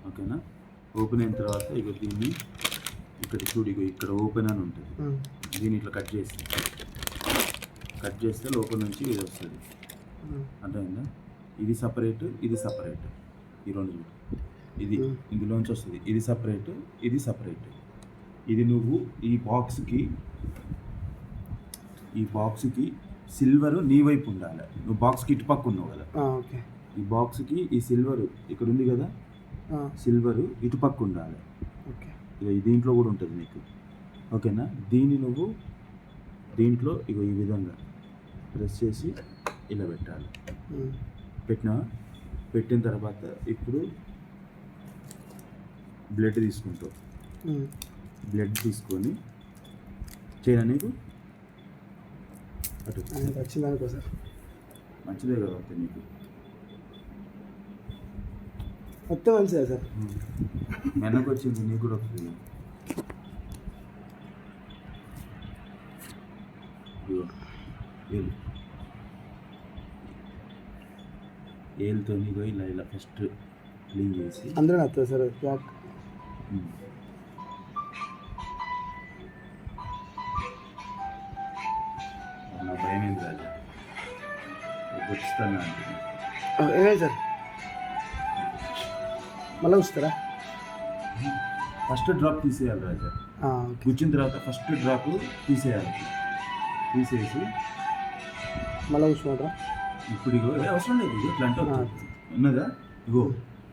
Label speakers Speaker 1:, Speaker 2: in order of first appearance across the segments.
Speaker 1: ఓకేనా. ఓపెన్ అయిన తర్వాత ఇక దీన్ని ఇక్కడ చూడు, ఇక ఇక్కడ ఓపెన్ అని ఉంటుంది. దీన్ని ఇట్లా కట్ చేస్తే లోపల నుంచి ఇది వస్తుంది. అర్థమైందా? ఇది సపరేట్, ఇది సపరేట్. ఈ రెండు చూడు, ఇది ఇందులోంచి వస్తుంది. ఇది సపరేట్, ఇది సపరేట్. ఇది నువ్వు ఈ బాక్స్కి సిల్వర్ నీ వైపు ఉండాలి. నువ్వు బాక్స్కి ఇటుపక్క ఉన్నావు కదా, ఈ బాక్స్కి ఈ సిల్వర్ ఇక్కడ ఉంది కదా, సిల్వర్ ఇటుపక్క ఉండాలి. ఇక దీంట్లో కూడా ఉంటుంది నీకు. ఓకేనా. దీన్ని నువ్వు దీంట్లో ఇక ఈ విధంగా ప్రెస్ చేసి ఇలా పెట్టాలి. పెట్టిన తర్వాత ఇప్పుడు బ్లడ్ తీసుకుంటావు. బ్లడ్ తీసుకొని చేయనా నీకు అటు
Speaker 2: వచ్చిందనుకో సార్,
Speaker 1: మంచిదే కదా అంతే. నీకు
Speaker 2: మొత్తం మంచిదా సార్?
Speaker 1: వెనక్కి వచ్చింది, నీకు కూడా వస్తుంది. ఏలుతో నీకు ఇలా ఫస్ట్ క్లీన్ చేసి
Speaker 2: అందరూ వస్తుంది సార్. బ్యాక్
Speaker 1: నా భయం ఏంది రాజా, వచ్చిస్తాను అంటే
Speaker 2: ఏమైంది సార్? మళ్ళీ వస్తారా?
Speaker 1: ఫస్ట్ డ్రాప్ తీసేయాలి రాజా. కూర్చున్న తర్వాత ఫస్ట్ డ్రాప్ తీసేయాలి. తీసేసి
Speaker 2: మళ్ళీ కూర్చోమంటారా?
Speaker 1: ఇప్పుడు ఇగో అవసరం లేదు, ఇగో ఇట్లా అంటే ఉన్నదా, ఇగో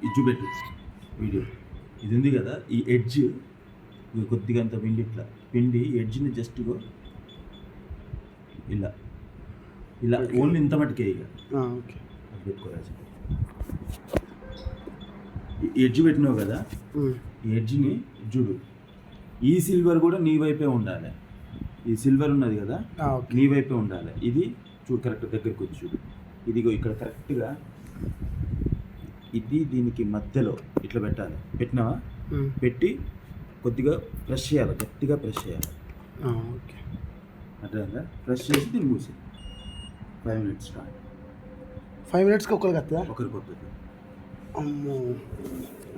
Speaker 1: ఇది చూపెట్టు వీడియో. ఇది ఉంది కదా, ఈ ఎడ్జ్ కొద్దిగా అంత పిండి, ఇట్లా పిండి ఎడ్జ్ని జస్ట్ ఇగో ఇలా ఇలా ఓన్లీ ఇంత మటుకే ఇక పెట్టుకోరాజు. ఎడ్జ్ పెట్టినావు కదా, ఈ ఎడ్జ్ని చూడు, ఈ సిల్వర్ కూడా నీ వైపే ఉండాలి. ఈ సిల్వర్ ఉన్నది కదా, నీ వైపే ఉండాలి. ఇది చూడు, కరెక్ట్ దగ్గరికి వచ్చి చూడు. ఇదిగో ఇక్కడ కరెక్ట్గా ఇది దీనికి మధ్యలో ఇట్లా పెట్టాలి. పెట్టినావా? పెట్టి కొద్దిగా ప్రెస్ చేయాలి, గట్టిగా ప్రెస్ చేయాలి.
Speaker 2: ఓకే,
Speaker 1: అట్లా ప్రెస్ చేసి దీన్ని మూసి 5 minutes స్టార్ట్.
Speaker 2: 5 minutesకి ఒకరికి వస్తుందా?
Speaker 1: ఒకరికి వస్తుంది.
Speaker 2: అమ్మో,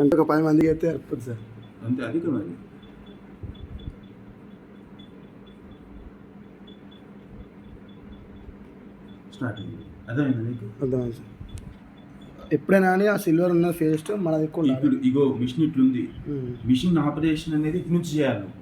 Speaker 2: అంటే ఒక 10 మందికి అయితే వస్తుంది సార్.
Speaker 1: అంతే, అధికం అది. స్టార్ట్ అయింది. అర్థమైంది నీకు?
Speaker 2: అర్థమైంది సార్. ఎప్పుడైనా కానీ ఆ సిల్వర్ ఉన్న పేస్ట్ మన దగ్గర
Speaker 1: ఇప్పుడు ఇగో మిషన్ ఇట్లుంది. మిషన్ ఆపరేషన్ అనేది ఇటు నుంచి చేయాలి నువ్వు.